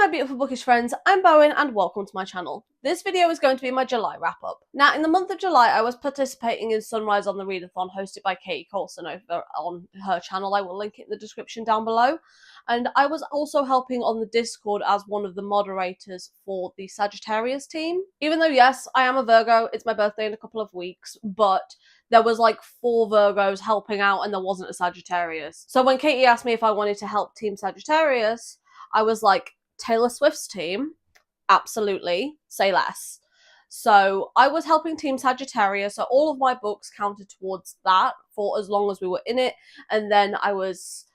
my beautiful bookish friends, I'm Bowen and welcome to my channel. This video is going to be my July wrap-up. Now, in the month of July, I was participating in Sunrise on the Readathon hosted by Katie Coulson over on her channel. I will link it in the description down below. And I was also helping on the Discord as one of the moderators for the Sagittarius team. Even though, yes, I am a Virgo, it's my birthday in a couple of weeks, but there was like 4 Virgos helping out and there wasn't a Sagittarius. So when Katie asked me if I wanted to help Team Sagittarius, I was like, Taylor Swift's team? Absolutely. Say less. So I was helping Team Sagittarius, so all of my books counted towards that for as long as we were in it, and then I was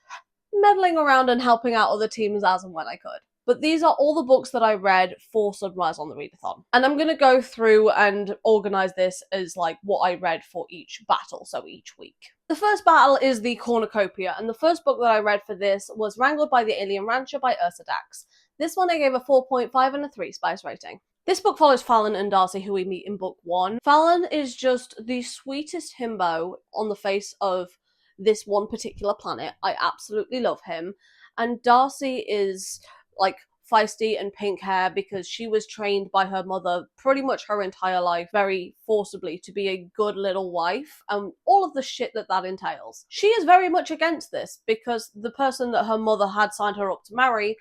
meddling around and helping out other teams as and when I could. But these are all the books that I read for Sunrise on the Readathon. And I'm going to go through and organise this as like what I read for each battle, so each week. The first battle is the Cornucopia, and the first book that I read for this was Wrangled by the Alien Rancher by Ursa Dax. This one I gave a 4.5 and a 3 spice rating. This book follows Fallon and Darcy, who we meet in book 1. Fallon is just the sweetest himbo on the face of this one particular planet. I absolutely love him. And Darcy is like feisty and pink hair because she was trained by her mother pretty much her entire life very forcibly to be a good little wife and all of the shit that that entails. She is very much against this because the person that her mother had signed her up to marry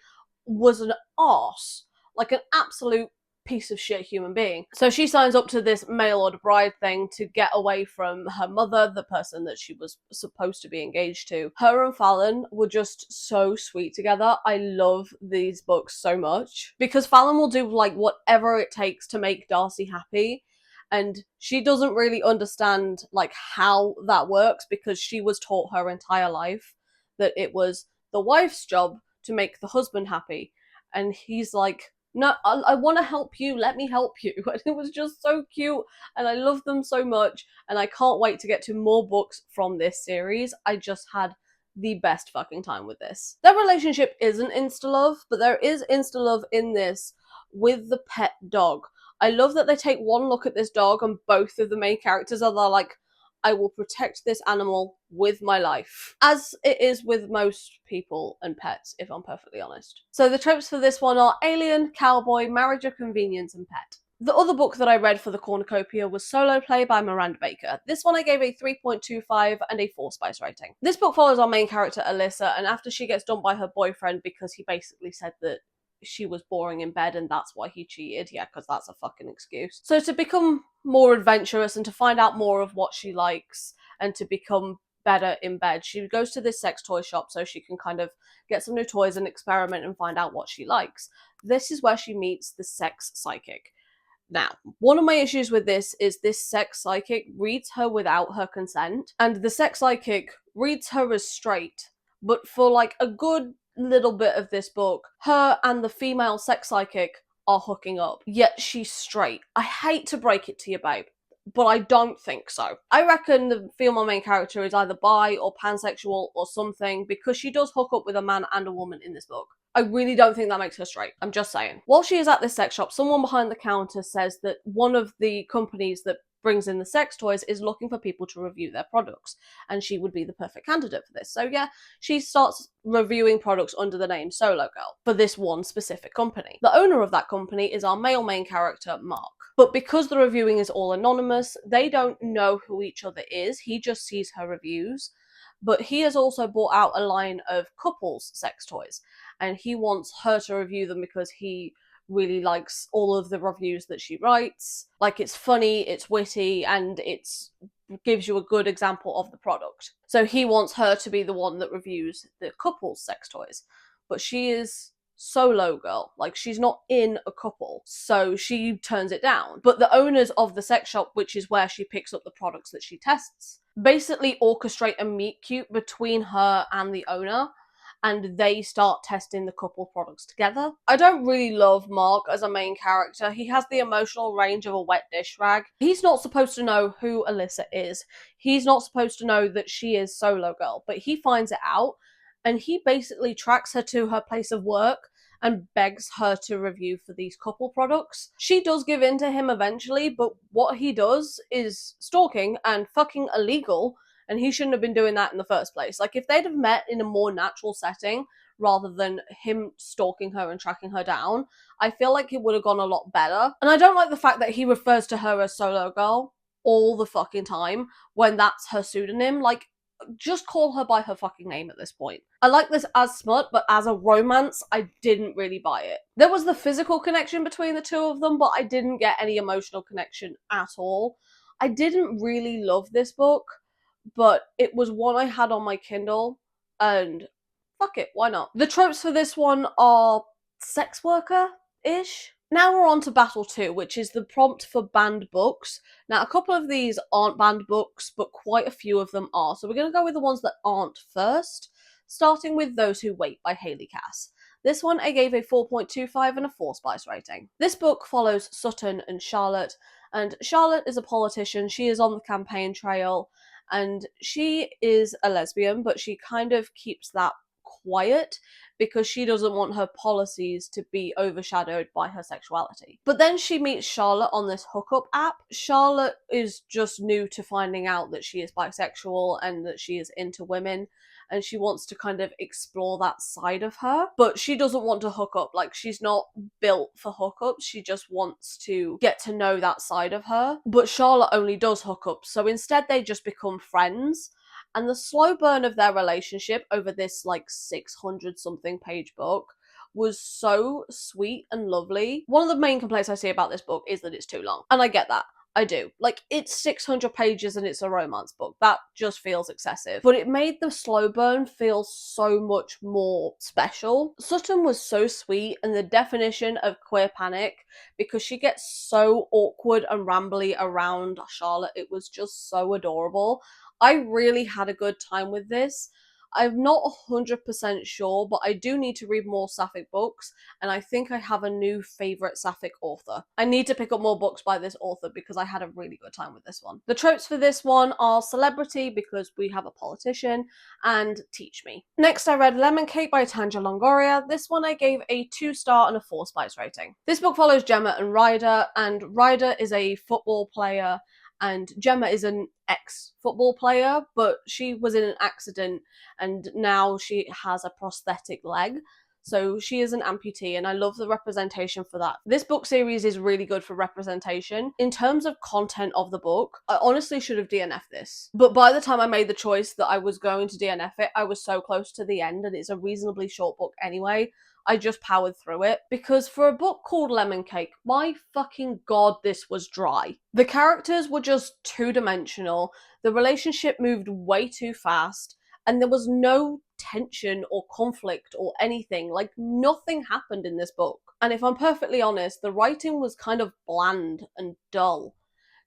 was an arse, like an absolute piece of shit human being. So she signs up to this mail order bride thing to get away from her mother, the person that she was supposed to be engaged to. Her and Fallon were just so sweet together. I love these books so much because Fallon will do like whatever it takes to make Darcy happy, and she doesn't really understand like how that works because she was taught her entire life that it was the wife's job to make the husband happy, and he's like, no, I want to help you, let me help you. And it was just so cute, and I love them so much, and I can't wait to get to more books from this series. I just had the best fucking time with this. Their relationship isn't insta-love, but there is insta-love in this with the pet dog. I love that they take one look at this dog and both of the main characters are there like, I will protect this animal with my life. As it is with most people and pets, if I'm perfectly honest. So the tropes for this one are alien, cowboy, marriage of convenience, and pet. The other book that I read for the Cornucopia was Solo Play by Miranda Baker. This one I gave a 3.25 and a 4 spice rating. This book follows our main character Alyssa, and after she gets dumped by her boyfriend because he basically said that she was boring in bed and that's why he cheated. Yeah, because that's a fucking excuse. So to become more adventurous and to find out more of what she likes and to become better in bed, she goes to this sex toy shop so she can kind of get some new toys and experiment and find out what she likes. This is where she meets the sex psychic. Now, one of my issues with this is this sex psychic reads her without her consent, and the sex psychic reads her as straight, but for like a good little bit of this book, her and the female sex psychic are hooking up, yet she's straight. I hate to break it to you, babe, but I don't think so. I reckon the female main character is either bi or pansexual or something because she does hook up with a man and a woman in this book. I really don't think that makes her straight. I'm just saying. While she is at this sex shop, someone behind the counter says that one of the companies that brings in the sex toys is looking for people to review their products, and she would be the perfect candidate for this. So yeah, she starts reviewing products under the name Solo Girl for this one specific company. The owner of that company is our male main character, Mark. But because the reviewing is all anonymous, they don't know who each other is. He just sees her reviews. But he has also bought out a line of couples sex toys, and he wants her to review them because he really likes all of the reviews that she writes. Like, it's funny, it's witty, and it gives you a good example of the product. So he wants her to be the one that reviews the couple's sex toys. But she is solo girl, like she's not in a couple, so she turns it down. But the owners of the sex shop, which is where she picks up the products that she tests, basically orchestrate a meet cute between her and the owner, and they start testing the couple products together. I don't really love Mark as a main character. He has the emotional range of a wet dish rag. He's not supposed to know who Alyssa is. He's not supposed to know that she is Solo Girl, but he finds it out, and he basically tracks her to her place of work and begs her to review for these couple products. She does give in to him eventually, but what he does is stalking and fucking illegal, and he shouldn't have been doing that in the first place. Like, if they'd have met in a more natural setting, rather than him stalking her and tracking her down, I feel like it would have gone a lot better. And I don't like the fact that he refers to her as Solo Girl all the fucking time when that's her pseudonym. Like, just call her by her fucking name at this point. I like this as smut, but as a romance, I didn't really buy it. There was the physical connection between the two of them, but I didn't get any emotional connection at all. I didn't really love this book, but it was one I had on my Kindle, and fuck it, why not? The tropes for this one are sex worker-ish. Now we're on to Battle 2, which is the prompt for banned books. Now, a couple of these aren't banned books, but quite a few of them are. So we're going to go with the ones that aren't first, starting with Those Who Wait by Haley Cass. This one I gave a 4.25 and a 4 spice rating. This book follows Sutton and Charlotte is a politician. She is on the campaign trail, and she is a lesbian, but she kind of keeps that quiet because she doesn't want her policies to be overshadowed by her sexuality. But then she meets Charlotte on this hookup app. Charlotte is just new to finding out that she is bisexual and that she is into women, and she wants to kind of explore that side of her, but she doesn't want to hook up. Like, she's not built for hookups, she just wants to get to know that side of her. But Charlotte only does hookups, so instead they just become friends. And the slow burn of their relationship over this, like, 600 something page book was so sweet and lovely. One of the main complaints I see about this book is that it's too long. And I get that. I do. Like, it's 600 pages and it's a romance book. That just feels excessive. But it made the slow burn feel so much more special. Sutton was so sweet, and the definition of queer panic, because she gets so awkward and rambly around Charlotte, it was just so adorable. I really had a good time with this. I'm not 100% sure, but I do need to read more sapphic books, and I think I have a new favourite sapphic author. I need to pick up more books by this author because I had a really good time with this one. The tropes for this one are celebrity, because we have a politician, and teach me. Next, I read Lemon Cake by Tanja Longoria. This one I gave a 2-star and a 4 spice rating. This book follows Gemma and Ryder is a football player, and Gemma is an ex-football player, but she was in an accident and now she has a prosthetic leg. So she is an amputee, and I love the representation for that. This book series is really good for representation. In terms of content of the book, I honestly should have DNF'd this. But by the time I made the choice that I was going to DNF it, I was so close to the end, and it's a reasonably short book anyway. I just powered through it, because for a book called Lemon Cake, my fucking god, this was dry. The characters were just two-dimensional, the relationship moved way too fast, and there was no tension or conflict or anything. Like, nothing happened in this book. And if I'm perfectly honest, the writing was kind of bland and dull.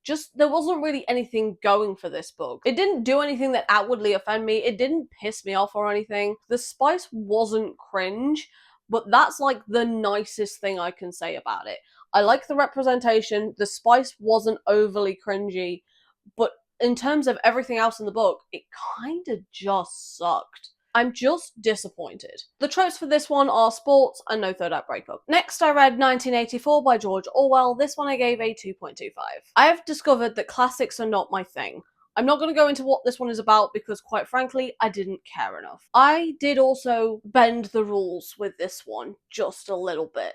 Just, there wasn't really anything going for this book. It didn't do anything that outwardly offend me, it didn't piss me off or anything. The spice wasn't cringe, but that's like the nicest thing I can say about it. I like the representation, the spice wasn't overly cringy, but in terms of everything else in the book, it kinda just sucked. I'm just disappointed. The tropes for this one are sports and no third act breakup. Next, I read 1984 by George Orwell. This one I gave a 2.25. I have discovered that classics are not my thing. I'm not going to go into what this one is about because, quite frankly, I didn't care enough. I did also bend the rules with this one just a little bit,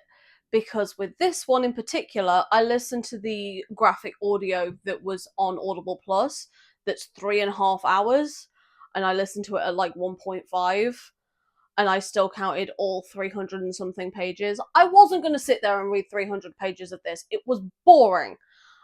because with this one in particular, I listened to the graphic audio that was on Audible Plus, that's 3.5 hours, and I listened to it at like 1.5, and I still counted all 300 and something pages. I wasn't going to sit there and read 300 pages of this. It was boring.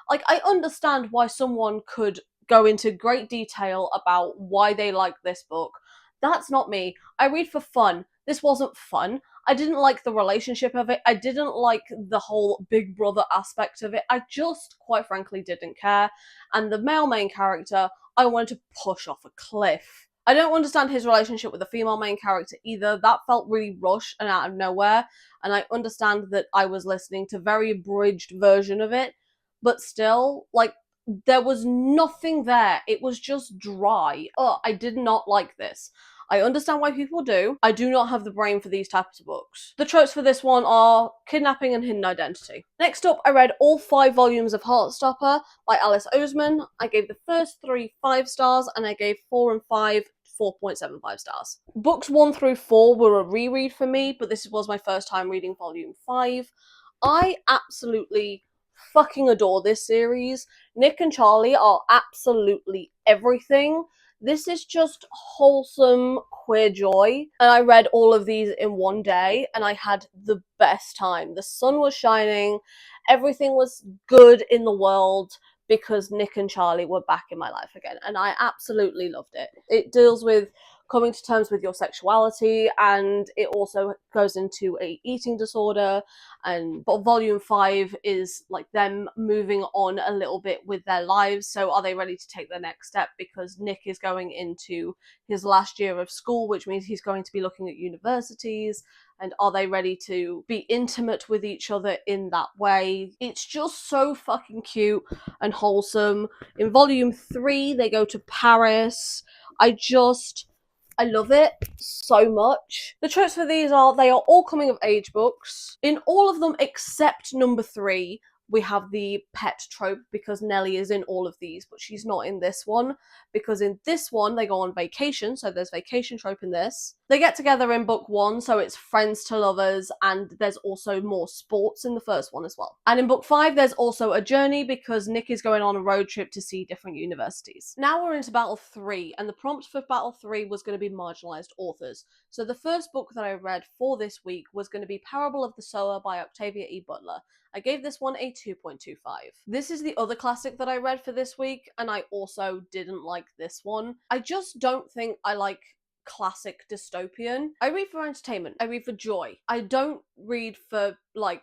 Like, I understand why someone could go into great detail about why they like this book. That's not me. I read for fun. This wasn't fun. I didn't like the relationship of it. I didn't like the whole Big Brother aspect of it. I just, quite frankly, didn't care. And the male main character, I wanted to push off a cliff. I don't understand his relationship with the female main character either. That felt really rushed and out of nowhere. And I understand that I was listening to a very abridged version of it. But still, like, there was nothing there. It was just dry. I did not like this. I understand why people do. I do not have the brain for these types of books. The tropes for this one are kidnapping and hidden identity. Next up, I read all 5 volumes of Heartstopper by Alice Oseman. I gave the first 3 5 stars, and I gave 4 and 5 4.75 stars. Books 1 through 4 were a reread for me, but this was my first time reading volume 5. I absolutely fucking adore this series. Nick and Charlie are absolutely everything. This is just wholesome queer joy. And I read all of these in one day and I had the best time. The sun was shining, everything was good in the world because Nick and Charlie were back in my life again. And I absolutely loved it. It deals with coming to terms with your sexuality, and it also goes into a eating disorder. And but volume 5 is like them moving on a little bit with their lives. So are they ready to take the next step? Because Nick is going into his last year of school, which means he's going to be looking at universities. And are they ready to be intimate with each other in that way? It's just so fucking cute and wholesome. In volume 3, they go to Paris. I love it so much. The tropes for these are, they are all coming of age books. In all of them except number 3, we have the pet trope because Nellie is in all of these, but she's not in this one. Because in this one, they go on vacation, so there's vacation trope in this. They get together in book 1, so it's friends to lovers, and there's also more sports in the first one as well. And in book 5, there's also a journey because Nick is going on a road trip to see different universities. Now we're into battle 3, and the prompt for battle 3 was going to be marginalized authors. So the first book that I read for this week was going to be Parable of the Sower by Octavia E. Butler. I gave this one a 2.25. This is the other classic that I read for this week, and I also didn't like this one. I just don't think I like classic dystopian. I read for entertainment. I read for joy. I don't read for, like,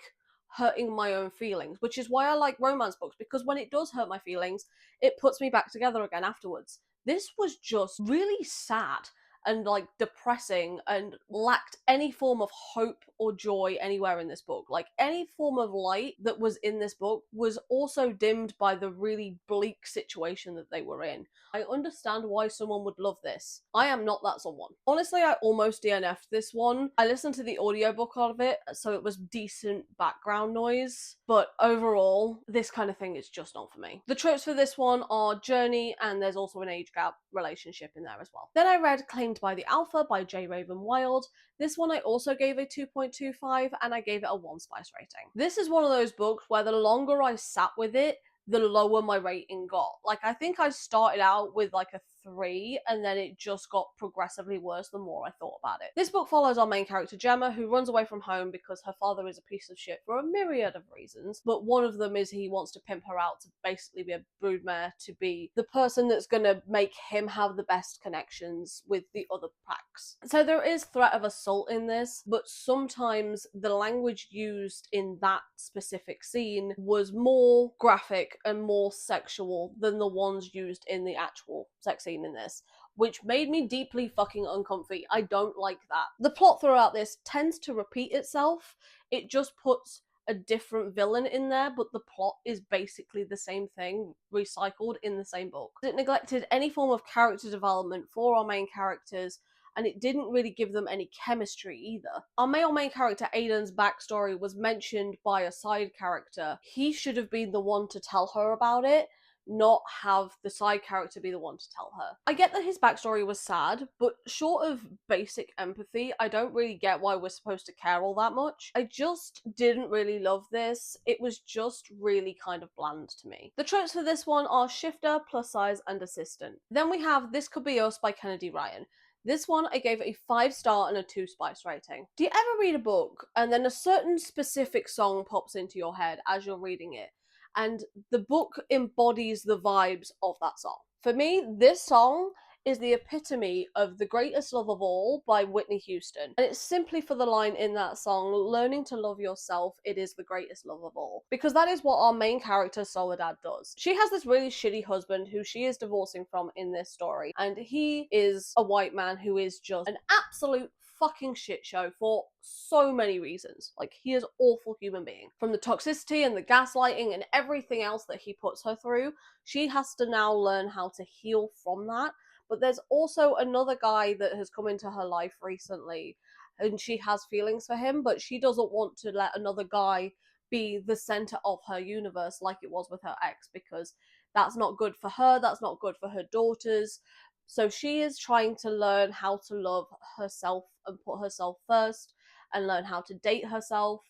hurting my own feelings, which is why I like romance books, because when it does hurt my feelings, it puts me back together again afterwards. This was just really sad and like depressing and lacked any form of hope or joy anywhere in this book. Like any form of light that was in this book was also dimmed by the really bleak situation that they were in. I understand why someone would love this. I am not that someone. Honestly, I almost DNF'd this one. I listened to the audiobook of it, so it was decent background noise, but overall, this kind of thing is just not for me. The tropes for this one are journey, and there's also an age gap relationship in there as well. Then I read Claimed by the Alpha by J. Raven Wild. This one I also gave a 2.25, and I gave it a 1 spice rating. This is one of those books where the longer I sat with it, the lower my rating got. Like, I think I started out with like a 3, and then it just got progressively worse the more I thought about it. This book follows our main character Gemma, who runs away from home because her father is a piece of shit for a myriad of reasons, but one of them is he wants to pimp her out to basically be a broodmare, to be the person that's gonna make him have the best connections with the other packs. So there is threat of assault in this, but sometimes the language used in that specific scene was more graphic and more sexual than the ones used in the actual sex scene in this, which made me deeply fucking uncomfy. I don't like that. The plot throughout this tends to repeat itself. It just puts a different villain in there, but the plot is basically the same thing, recycled in the same book. It neglected any form of character development for our main characters, and it didn't really give them any chemistry either. Our male main character Aiden's backstory was mentioned by a side character. He should have been the one to tell her about it, not have the side character be the one to tell her. I get that his backstory was sad, but short of basic empathy, I don't really get why we're supposed to care all that much. I just didn't really love this. It was just really kind of bland to me. The tropes for this one are shifter, plus size, and assistant. Then we have This Could Be Us by Kennedy Ryan. This one I gave a 5-star and a 2 spice rating. Do you ever read a book and then a certain specific song pops into your head as you're reading it, and the book embodies the vibes of that song? For me, this song is the epitome of The Greatest Love of All by Whitney Houston. And it's simply for the line in that song, learning to love yourself, it is the greatest love of all. Because that is what our main character, Soledad, does. She has this really shitty husband who she is divorcing from in this story. And he is a white man who is just an absolute fucking shit show for so many reasons. Like, he is an awful human being. From the toxicity and the gaslighting and everything else that he puts her through, she has to now learn how to heal from that. But there's also another guy that has come into her life recently, and she has feelings for him, but she doesn't want to let another guy be the center of her universe like it was with her ex, because that's not good for her, that's not good for her daughters. So she is trying to learn how to love herself and put herself first and learn how to date herself.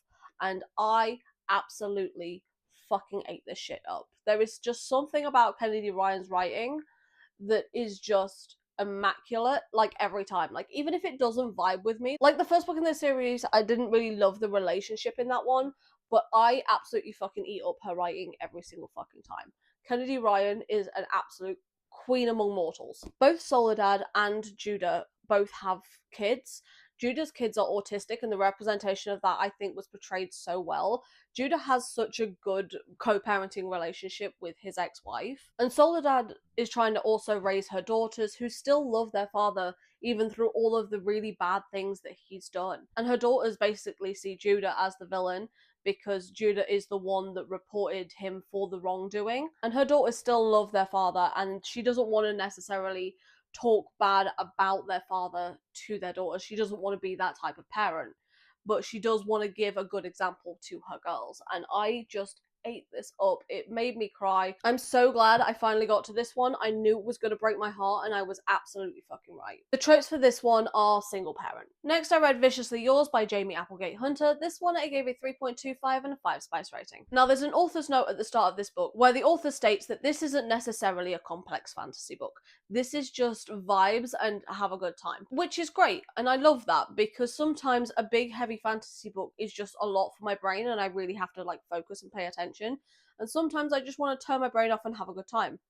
And I absolutely fucking ate this shit up. There is just something about Kennedy Ryan's writing that is just immaculate, like every time. Like, even if it doesn't vibe with me, like the first book in this series, I didn't really love the relationship in that one, but I absolutely fucking eat up her writing every single fucking time. Kennedy Ryan is an absolute queen among mortals. Both Soledad and Judah both have kids. Judah's kids are autistic, and the representation of that, I think, was portrayed so well. Judah has such a good co-parenting relationship with his ex-wife, and Soledad is trying to also raise her daughters, who still love their father even through all of the really bad things that he's done. And her daughters basically see Judah as the villain because Judah is the one that reported him for the wrongdoing, and her daughters still love their father, and she doesn't want to necessarily talk bad about their father to their daughters. She doesn't want to be that type of parent, but she does want to give a good example to her girls, and I just ate this up. It made me cry. I'm so glad I finally got to this one. I knew it was going to break my heart, and I was absolutely fucking right. The tropes for this one are single parent. Next, I read Viciously Yours by Jamie Applegate Hunter. This one I gave a 3.25 and a 5 spice rating. Now, there's an author's note at the start of this book where the author states that this isn't necessarily a complex fantasy book. This is just vibes and have a good time, which is great, and I love that, because sometimes a big heavy fantasy book is just a lot for my brain and I really have to like focus and pay attention, and sometimes I just want to turn my brain off and have a good time.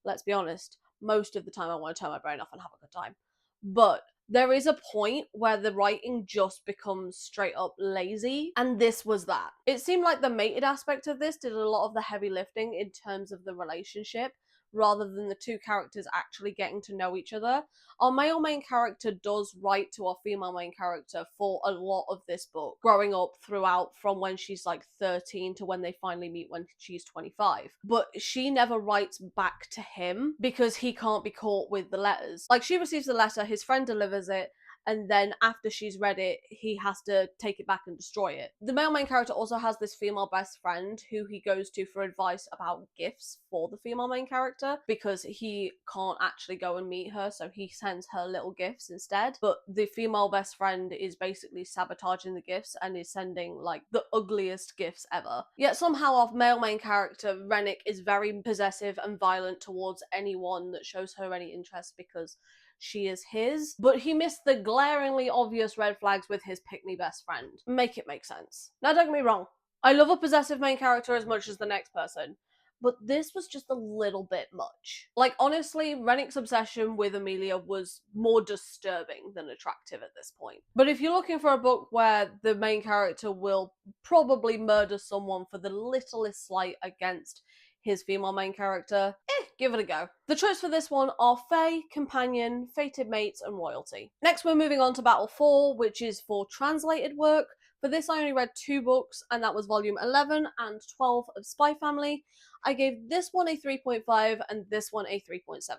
Let's be honest, most of the time I want to turn my brain off and have a good time, but there is a point where the writing just becomes straight up lazy, and this was that. It seemed like the mated aspect of this did a lot of the heavy lifting in terms of the relationship, rather than the two characters actually getting to know each other. Our male main character does write to our female main character for a lot of this book, growing up throughout from when she's like 13 to when they finally meet when she's 25. But she never writes back to him because he can't be caught with the letters. Like, she receives the letter, his friend delivers it, and then after she's read it, he has to take it back and destroy it. The male main character also has this female best friend who he goes to for advice about gifts for the female main character, because he can't actually go and meet her, so he sends her little gifts instead. But the female best friend is basically sabotaging the gifts and is sending like the ugliest gifts ever. Yet somehow our male main character, Rennick, is very possessive and violent towards anyone that shows her any interest because she is his, but he missed the glaringly obvious red flags with his pick-me best friend. Make it make sense. Now, don't get me wrong, I love a possessive main character as much as the next person, but this was just a little bit much. Like, honestly, Rennick's obsession with Amelia was more disturbing than attractive at this point. But if you're looking for a book where the main character will probably murder someone for the littlest slight against his female main character, give it a go. The tropes for this one are Fae, Companion, Fated Mates, and Royalty. Next, we're moving on to Battle 4, which is for translated work. For this, I only read 2 books, and that was volume 11 and 12 of Spy Family. I gave this one a 3.5 and this one a 3.75.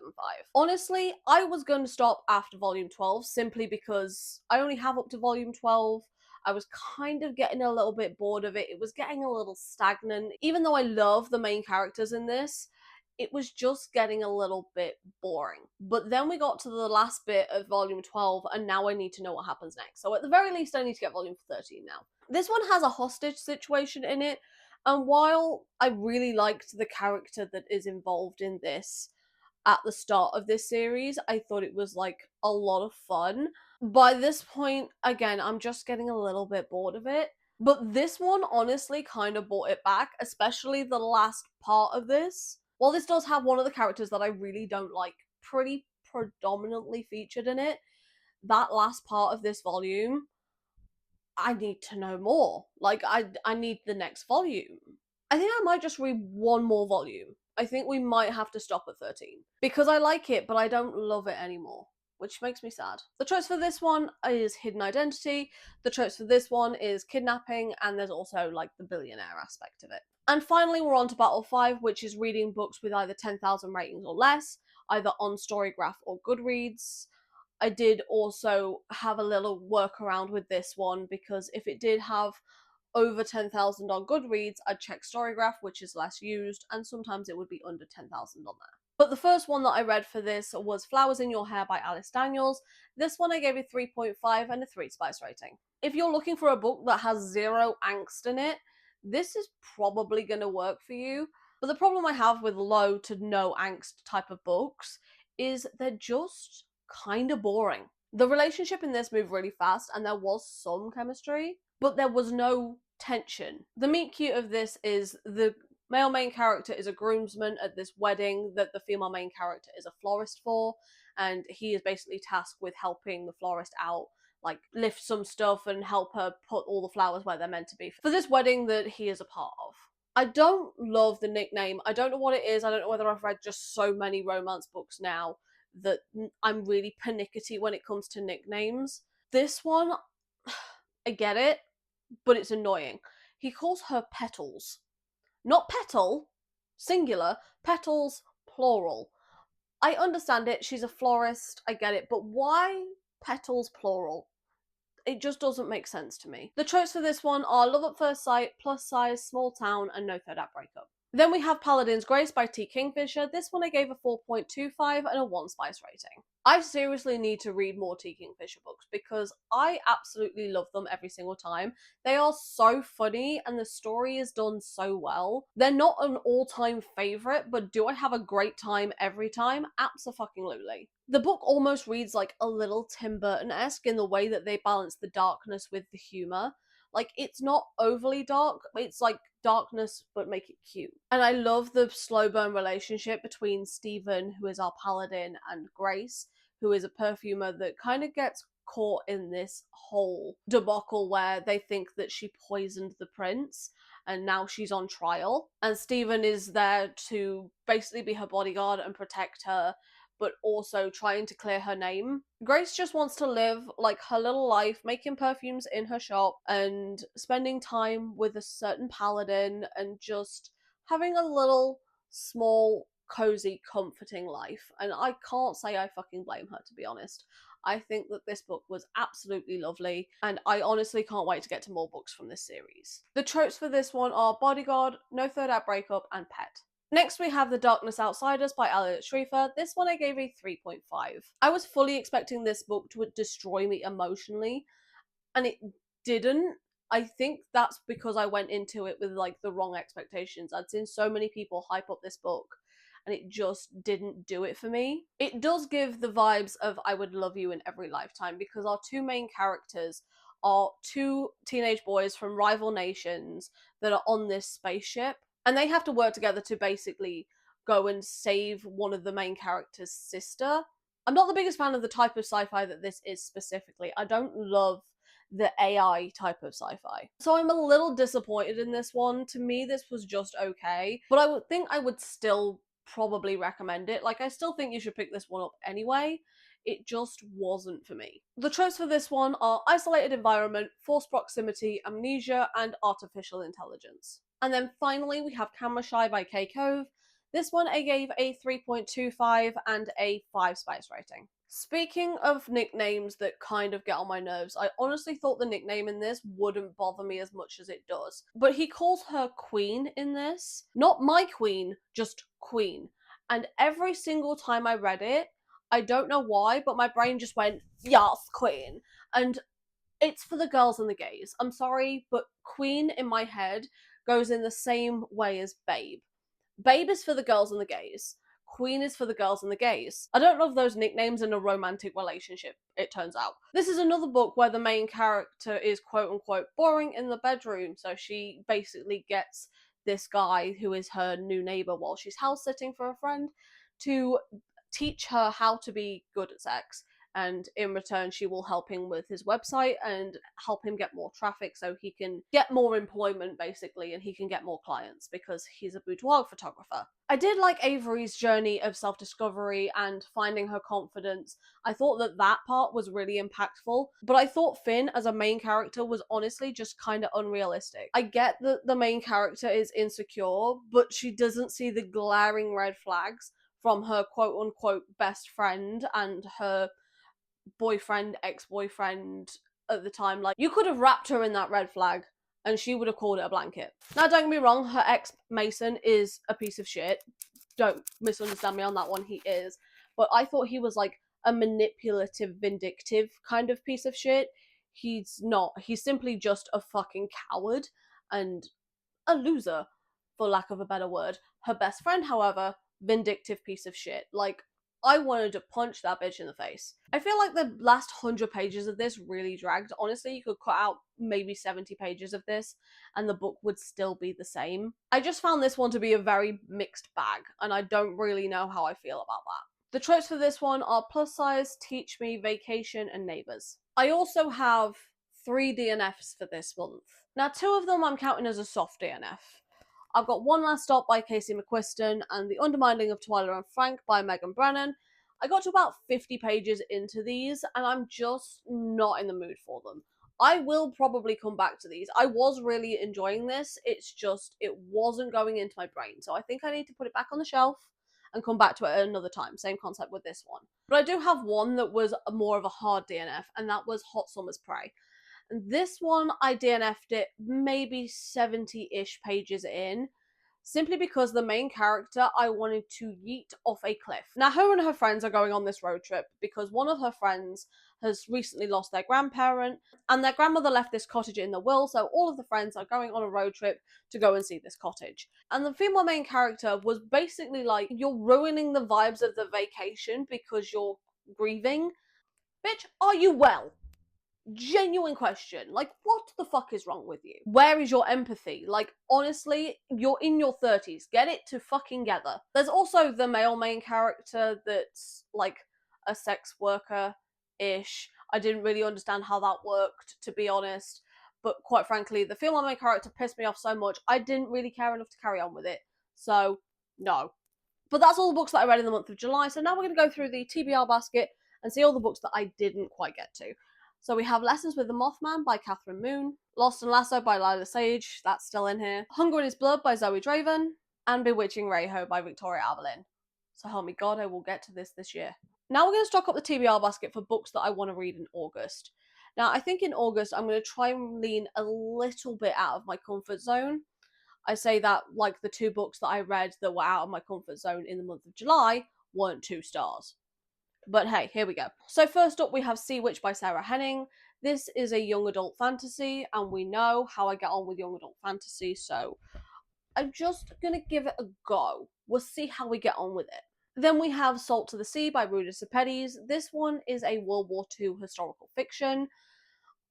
Honestly, I was going to stop after volume 12 simply because I only have up to volume 12. I was kind of getting a little bit bored of it. It was getting a little stagnant. Even though I love the main characters in this, it was just getting a little bit boring. But then we got to the last bit of volume 12, and now I need to know what happens next. So at the very least, I need to get volume 13 now. This one has a hostage situation in it, and while I really liked the character that is involved in this at the start of this series, I thought it was like a lot of fun. By this point, again, I'm just getting a little bit bored of it. But this one honestly kind of brought it back, especially the last part of this. While this does have one of the characters that I really don't like pretty predominantly featured in it, that last part of this volume, I need to know more. Like, I need the next volume. I think I might just read one more volume. I think we might have to stop at 13. Because I like it, but I don't love it anymore, which makes me sad. The tropes for this one is hidden identity, the tropes for this one is kidnapping, and there's also like the billionaire aspect of it. And finally, we're on to Battle 5, which is reading books with either 10,000 ratings or less, either on Storygraph or Goodreads. I did also have a little workaround with this one, because if it did have over 10,000 on Goodreads, I'd check Storygraph, which is less used, and sometimes it would be under 10,000 on there. But the first one that I read for this was Flowers in Your Hair by Alice Daniels. This one I gave a 3.5 and a 3 spice rating. If you're looking for a book that has zero angst in it, this is probably going to work for you. But the problem I have with low to no angst type of books is they're just kind of boring. The relationship in this moved really fast and there was some chemistry, but there was no tension. The meet cute of this is the male main character is a groomsman at this wedding that the female main character is a florist for, and he is basically tasked with helping the florist out, like lift some stuff and help her put all the flowers where they're meant to be for this wedding that he is a part of. I don't love the nickname. I don't know what it is. I don't know whether I've read just so many romance books now that I'm really pernickety when it comes to nicknames. This one, I get it, but it's annoying. He calls her Petals. Not petal, singular, petals, plural. I understand it, she's a florist, I get it, but why petals, plural? It just doesn't make sense to me. The tropes for this one are love at first sight, plus size, small town, and no third act breakup. Then we have Paladin's Grace by T. Kingfisher. This one I gave a 4.25 and a 1 spice rating. I seriously need to read more T. Kingfisher books because I absolutely love them every single time. They are so funny and the story is done so well. They're not an all-time favourite, but do I have a great time every time? Abso-fucking-lutely. The book almost reads like a little Tim Burton-esque in the way that they balance the darkness with the humour. Like, it's not overly dark, it's like darkness but make it cute. And I love the slow burn relationship between Stephen, who is our paladin, and Grace, who is a perfumer that kind of gets caught in this whole debacle where they think that she poisoned the prince and now she's on trial. And Stephen is there to basically be her bodyguard and protect her, but also trying to clear her name. Grace just wants to live like her little life, making perfumes in her shop and spending time with a certain paladin and just having a little small, cozy, comforting life. And I can't say I fucking blame her, to be honest. I think that this book was absolutely lovely, and I honestly can't wait to get to more books from this series. The tropes for this one are bodyguard, no third act breakup, and pet. Next we have The Darkness Outsiders by Elliot Schreifer. This one I gave a 3.5. I was fully expecting this book to destroy me emotionally, and it didn't. I think that's because I went into it with like the wrong expectations. I'd seen so many people hype up this book, and it just didn't do it for me. It does give the vibes of I Would Love You in Every Lifetime, because our two main characters are two teenage boys from rival nations that are on this spaceship, and they have to work together to basically go and save one of the main character's sister. I'm not the biggest fan of the type of sci-fi that this is specifically. I don't love the AI type of sci-fi. So I'm a little disappointed in this one. To me, this was just okay, but I would think I would still probably recommend it. Like, I still think you should pick this one up anyway. It just wasn't for me. The tropes for this one are isolated environment, forced proximity, amnesia, and artificial intelligence. And then finally we have Camera Shy by Kay Cove. This one I gave a 3.25 and a 5 spice rating. Speaking of nicknames that kind of get on my nerves, I honestly thought the nickname in this wouldn't bother me as much as it does. But he calls her Queen in this. Not my queen, just Queen. And every single time I read it, I don't know why, but my brain just went, yes, Queen. And it's for the girls and the gays. I'm sorry, but Queen in my head goes in the same way as Babe. Babe is for the girls and the gays. Queen is for the girls and the gays. I don't love those nicknames in a romantic relationship, it turns out. This is another book where the main character is quote-unquote boring in the bedroom, so she basically gets this guy who is her new neighbour while she's house-sitting for a friend to teach her how to be good at sex, and in return she will help him with his website and help him get more traffic so he can get more employment basically, and he can get more clients because he's a boudoir photographer. I did like Avery's journey of self-discovery and finding her confidence. I thought that that part was really impactful, but I thought Finn as a main character was honestly just kind of unrealistic. I get that the main character is insecure, but she doesn't see the glaring red flags from her quote-unquote best friend and her boyfriend, ex-boyfriend at the time. Like, you could have wrapped her in that red flag and she would have called it a blanket. Now, don't get me wrong, her ex, Mason, is a piece of shit. don't misunderstand me on that one, he is. But I thought he was like a manipulative, vindictive kind of piece of shit. He's not. He's simply just a fucking coward and a loser, for lack of a better word. Her best friend, however, vindictive piece of shit. Like, I wanted to punch that bitch in the face. I feel like the last 100 pages of this really dragged. Honestly, you could cut out maybe 70 pages of this and the book would still be the same. I just found this one to be a very mixed bag, and I don't really know how I feel about that. The tropes for this one are plus size, teach me, vacation, and neighbours. I also have 3 DNFs for this month. Now, 2 of them I'm counting as a soft DNF. I've got One Last Stop by Casey McQuiston and The Undermining of Twyla and Frank by Megan Brennan. I got to about 50 pages into these and I'm just not in the mood for them. I will probably come back to these. I was really enjoying this, it's just it wasn't going into my brain, so I think I need to put it back on the shelf and come back to it at another time. Same concept with this one. But I do have one that was more of a hard DNF, and that was Hot Summer's Prey. This one, I DNF'd it maybe 70-ish pages in, simply because the main character I wanted to yeet off a cliff. Now, her and her friends are going on this road trip because one of her friends has recently lost their grandparent, and their grandmother left this cottage in the will, so all of the friends are going on a road trip to go and see this cottage. And the female main character was basically like, you're ruining the vibes of the vacation because you're grieving. Bitch, are you well? Genuine question. Like, what the fuck is wrong with you? Where is your empathy? Like, honestly, you're in your 30s. Get it to fucking together. There's also the male main character that's like a sex worker-ish. I didn't really understand how that worked, to be honest. But quite frankly, the female main character pissed me off so much, I didn't really care enough to carry on with it. So, no. But that's all the books that I read in the month of July. So now we're going to go through the TBR basket and see all the books that I didn't quite get to. So we have Lessons with the Mothman by Catherine Moon, Lost and Lasso by Lila Sage, that's still in here, Hunger in His Blood by Zoe Draven, and Bewitching Rayho by Victoria Avelin. So help me God, I will get to this year. Now we're going to stock up the TBR basket for books that I want to read in August. Now I think in August I'm going to try and lean a little bit out of my comfort zone. I say that like the 2 books that I read that were out of my comfort zone in the month of July weren't 2 stars. But hey, here we go. So first up we have Sea Witch by Sarah Henning. This is a young adult fantasy, and we know how I get on with young adult fantasy, so I'm just gonna give it a go. We'll see how we get on with it. Then we have Salt to the Sea by Ruda Sepetys. This one is a World War II historical fiction.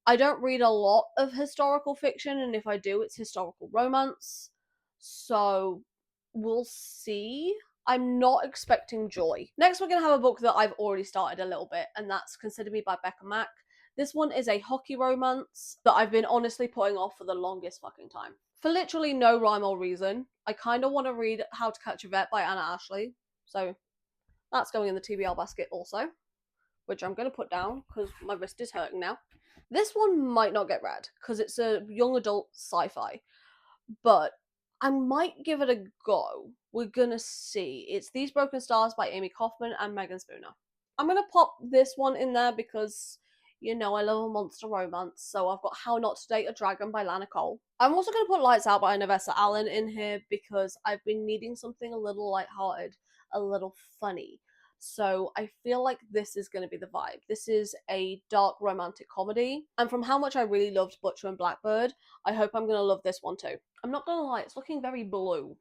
I don't read a lot of historical fiction, and if I do, it's historical romance. So we'll see. I'm not expecting joy. Next, we're going to have a book that I've already started a little bit, and that's Consider Me by Becca Mack. This one is a hockey romance that I've been honestly putting off for the longest fucking time. For literally no rhyme or reason, I kind of want to read How to Catch a Vet by Anna Ashley. So that's going in the TBR basket also, which I'm going to put down because my wrist is hurting now. This one might not get read because it's a young adult sci-fi, but I might give it a go. We're gonna see. It's These Broken Stars by Amy Kaufman and Megan Spooner. I'm gonna pop this one in there because, you know, I love a monster romance, so I've got How Not to Date a Dragon by Lana Cole. I'm also gonna put Lights Out by Nevessa Allen in here because I've been needing something a little lighthearted, a little funny. So I feel like this is going to be the vibe. This is a dark romantic comedy, and from how much I really loved Butcher and Blackbird, I hope I'm going to love this one too. I'm not going to lie, it's looking very blue.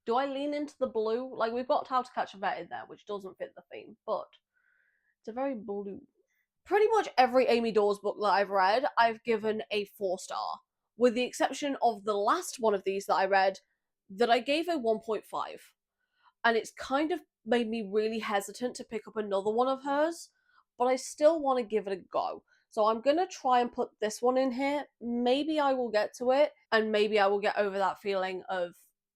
Do I lean into the blue? Like, we've got How to Catch a Vet in there, which doesn't fit the theme, but it's a very blue. Pretty much every Amy Dawes book that I've read, I've given a 4-star, with the exception of the last one of these that I read that I gave a 1.5. And it's kind of made me really hesitant to pick up another one of hers, but I still want to give it a go. So I'm going to try and put this one in here. Maybe I will get to it, and maybe I will get over that feeling of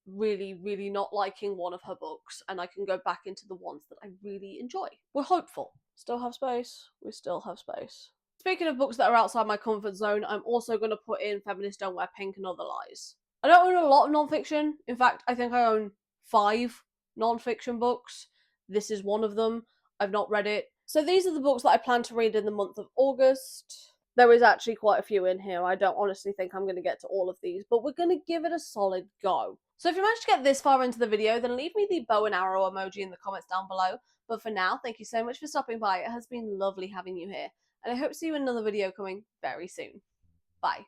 really, really not liking one of her books, and I can go back into the ones that I really enjoy. We're hopeful. Still have space. We still have space. Speaking of books that are outside my comfort zone, I'm also going to put in Feminists Don't Wear Pink and Other Lies. I don't own a lot of non-fiction. In fact, I think I own 5 non-fiction books. This is one of them. I've not read it. So these are the books that I plan to read in the month of August. There is actually quite a few in here. I don't honestly think I'm going to get to all of these, but we're going to give it a solid go. So if you managed to get this far into the video, then leave me the bow and arrow emoji in the comments down below. But for now, thank you so much for stopping by. It has been lovely having you here, and I hope to see you in another video coming very soon. Bye.